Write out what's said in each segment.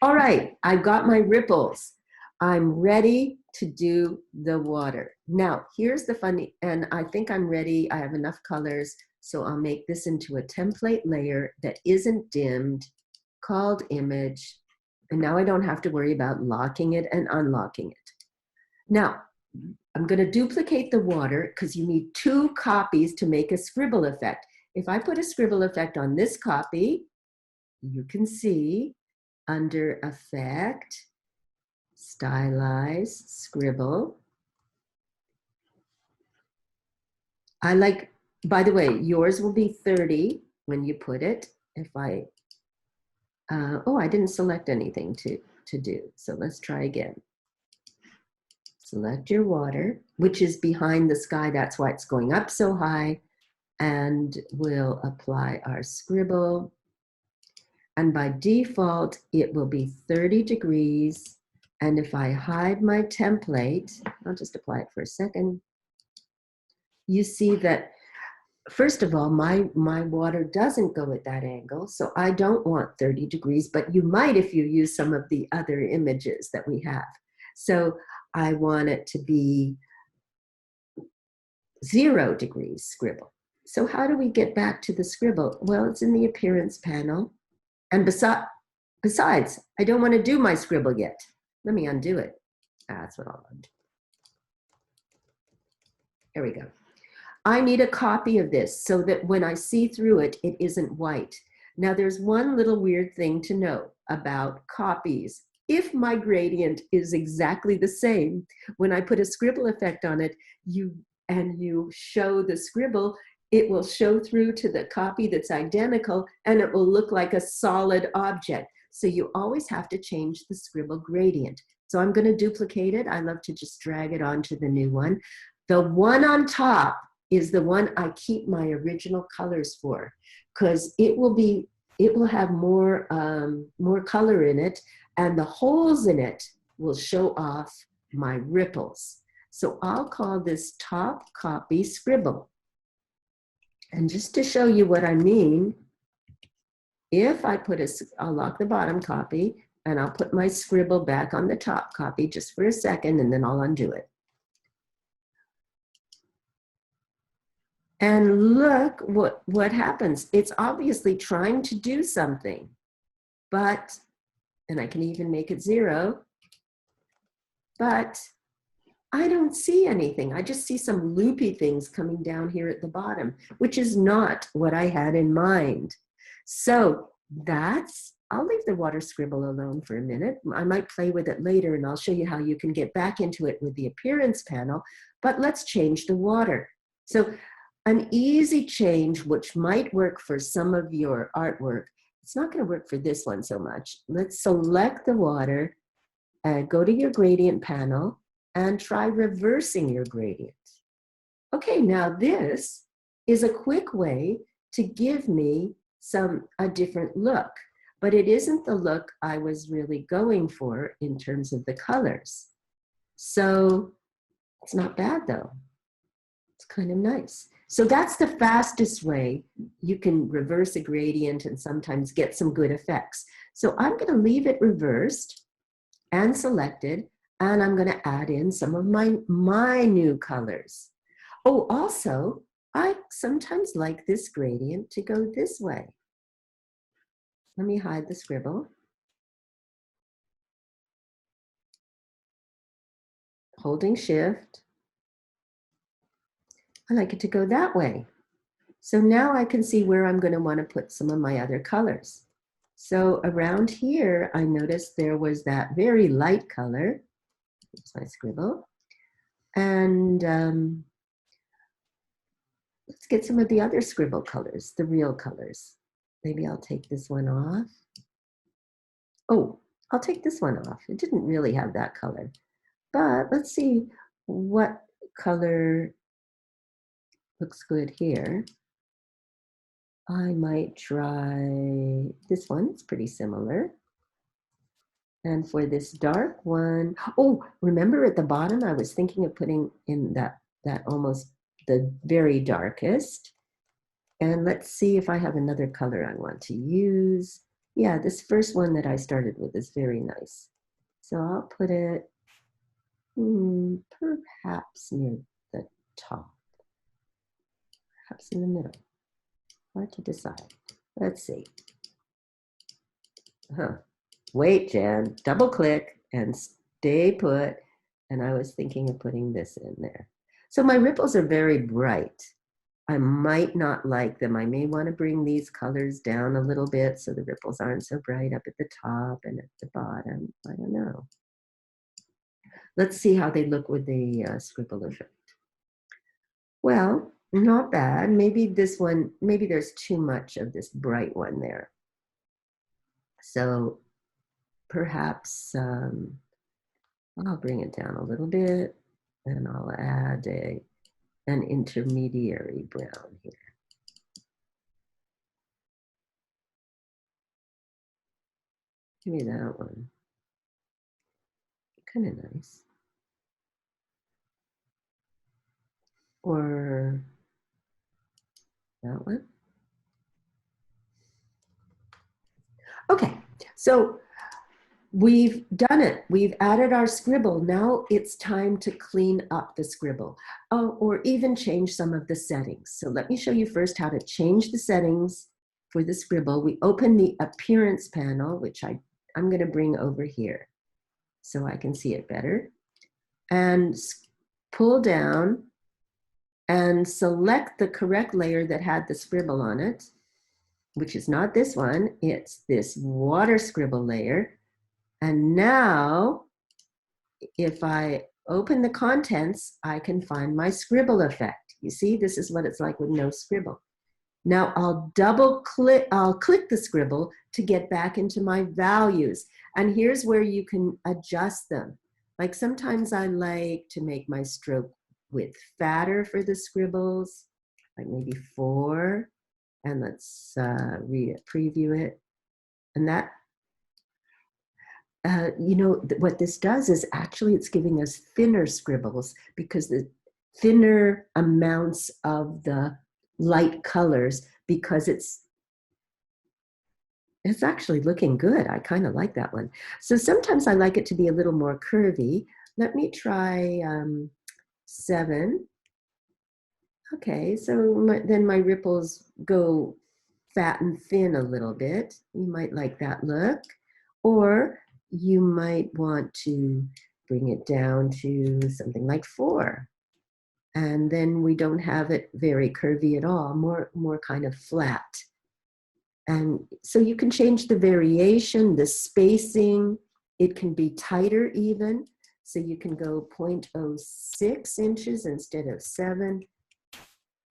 All right, I've got my ripples. I'm ready to do the water. Now, here's the funny, and I think I'm ready. I have enough colors, so I'll make this into a template layer that isn't dimmed, called image. And now I don't have to worry about locking it and unlocking it. Now, I'm going to duplicate the water because you need 2 copies to make a scribble effect. If I put a scribble effect on this copy, you can see under Effect, Stylize, Scribble. I like, by the way, yours will be 30 when you put it. If I, oh, I didn't select anything to do. So let's try again. Select your water, which is behind the sky. That's why it's going up so high. And we'll apply our scribble. And by default, it will be 30 degrees. And if I hide my template, I'll just apply it for a second. You see that, first of all, my water doesn't go at that angle. So I don't want 30 degrees, but you might if you use some of the other images that we have. So I want it to be 0 degrees scribble. So how do we get back to the scribble? Well, it's in the appearance panel. And besides, I don't want to do my scribble yet. Let me undo it. That's what I'll undo. There we go. I need a copy of this so that when I see through it, it isn't white. Now there's one little weird thing to know about copies. If my gradient is exactly the same, when I put a scribble effect on it, you show the scribble, it will show through to the copy that's identical and it will look like a solid object. So you always have to change the scribble gradient. So I'm going to duplicate it. I love to just drag it onto the new one. The one on top is the one I keep my original colors for, because it will have more color in it, and the holes in it will show off my ripples. So I'll call this top copy scribble. And just to show you what I mean, if I put I'll lock the bottom copy and I'll put my scribble back on the top copy just for a second, and then I'll undo it. And look what happens. It's obviously trying to do something, but, and I can even make it 0, but I don't see anything. I just see some loopy things coming down here at the bottom, which is not what I had in mind. So I'll leave the water scribble alone for a minute. I might play with it later and I'll show you how you can get back into it with the appearance panel, but let's change the water. So an easy change, which might work for some of your artwork, it's not going to work for this one so much. Let's select the water and go to your gradient panel and try reversing your gradient. Okay, now this is a quick way to give me a different look, but it isn't the look I was really going for in terms of the colors. So it's not bad though. It's kind of nice. So that's the fastest way you can reverse a gradient and sometimes get some good effects. So I'm going to leave it reversed and selected, and I'm going to add in some of my new colors. Oh, also, I sometimes like this gradient to go this way. Let me hide the scribble. Holding Shift. I like it to go that way. So now I can see where I'm going to want to put some of my other colors. So around here, I noticed there was that very light color. Here's my scribble. And let's get some of the other scribble colors, the real colors. Maybe I'll take this one off. Oh, I'll take this one off. It didn't really have that color. But let's see what color looks good here. I might try this one. It's pretty similar. And for this dark one, oh, remember at the bottom, I was thinking of putting in that almost the very darkest. And let's see if I have another color I want to use. Yeah, this first one that I started with is very nice. So I'll put it perhaps near the top, perhaps in the middle. Hard to decide. Let's see. Wait, Jan, double click and stay put. And I was thinking of putting this in there. So my ripples are very bright. I might not like them. I may want to bring these colors down a little bit so the ripples aren't so bright up at the top and at the bottom. I don't know. Let's see how they look with the scribble effect. Well, not bad. Maybe this one, maybe there's too much of this bright one there. So perhaps I'll bring it down a little bit and I'll add an intermediary brown here. Give me that one. Kind of nice. Or that one. Okay, so we've done it. We've added our scribble. Now it's time to clean up the scribble, or even change some of the settings. So let me show you first how to change the settings for the scribble. We open the appearance panel, which I'm going to bring over here so I can see it better, and pull down and select the correct layer that had the scribble on it, which is not this one. It's this water scribble layer. And now, if I open the contents, I can find my scribble effect. You see, this is what it's like with no scribble. Now I'll click the scribble to get back into my values. And here's where you can adjust them. Like sometimes I like to make my stroke width fatter for the scribbles, like maybe 4. And let's preview it. And that, you know, what this does is actually it's giving us thinner scribbles because the thinner amounts of the light colors, because it's actually looking good. I kind of like that one. So sometimes I like it to be a little more curvy. Let me try 7. Okay, so then my ripples go fat and thin a little bit. You might like that look. Or you might want to bring it down to something like 4. And then we don't have it very curvy at all, more kind of flat. And so you can change the variation, the spacing. It can be tighter even. So you can go 0.06 inches instead of 7.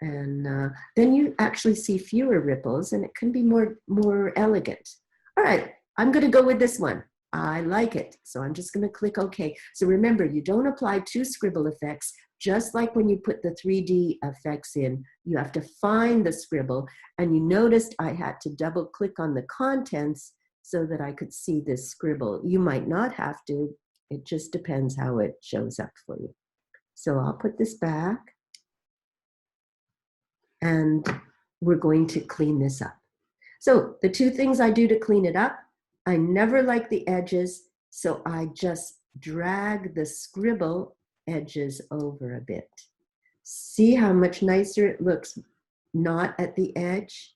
And then you actually see fewer ripples and it can be more elegant. All right, I'm going to go with this one. I like it. So I'm just going to click OK. So remember, you don't apply 2 scribble effects. Just like when you put the 3D effects in, you have to find the scribble. And you noticed I had to double click on the contents so that I could see this scribble. You might not have to. It just depends how it shows up for you. So I'll put this back. And we're going to clean this up. So the 2 things I do to clean it up, I never like the edges, so I just drag the scribble edges over a bit. See how much nicer it looks not at the edge?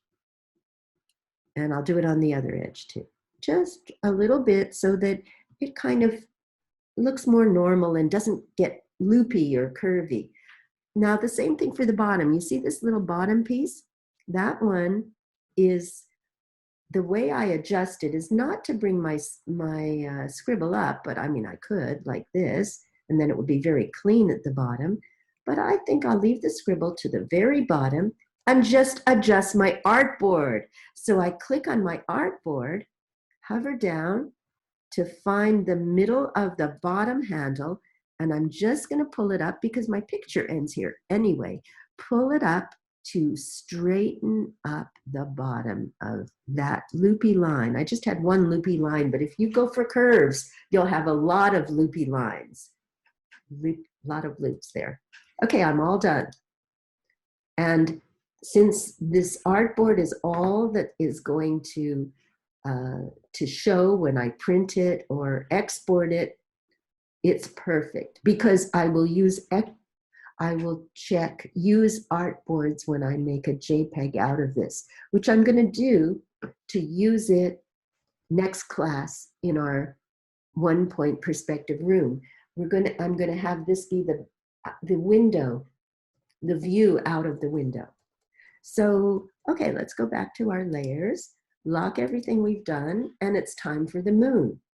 And I'll do it on the other edge too. Just a little bit so that it kind of looks more normal and doesn't get loopy or curvy. Now the same thing for the bottom. You see this little bottom piece? That one is, the way I adjust it is not to bring my scribble up, but I mean I could like this, and then it would be very clean at the bottom. But I think I'll leave the scribble to the very bottom and just adjust my artboard. So I click on my artboard, hover down to find the middle of the bottom handle, and I'm just going to pull it up because my picture ends here anyway. Pull it up to straighten up the bottom of that loopy line. I just had one loopy line, but if you go for curves, you'll have a lot of loopy lines. A lot of loops there. Okay, I'm all done. And since this artboard is all that is going to to show when I print it or export it, it's perfect because I will check use artboards when I make a JPEG out of this, which I'm going to do to use it next class in our 1-point perspective room. I'm going to have this be the window, the view out of the window. So, okay, let's go back to our layers, lock everything we've done, and it's time for the moon.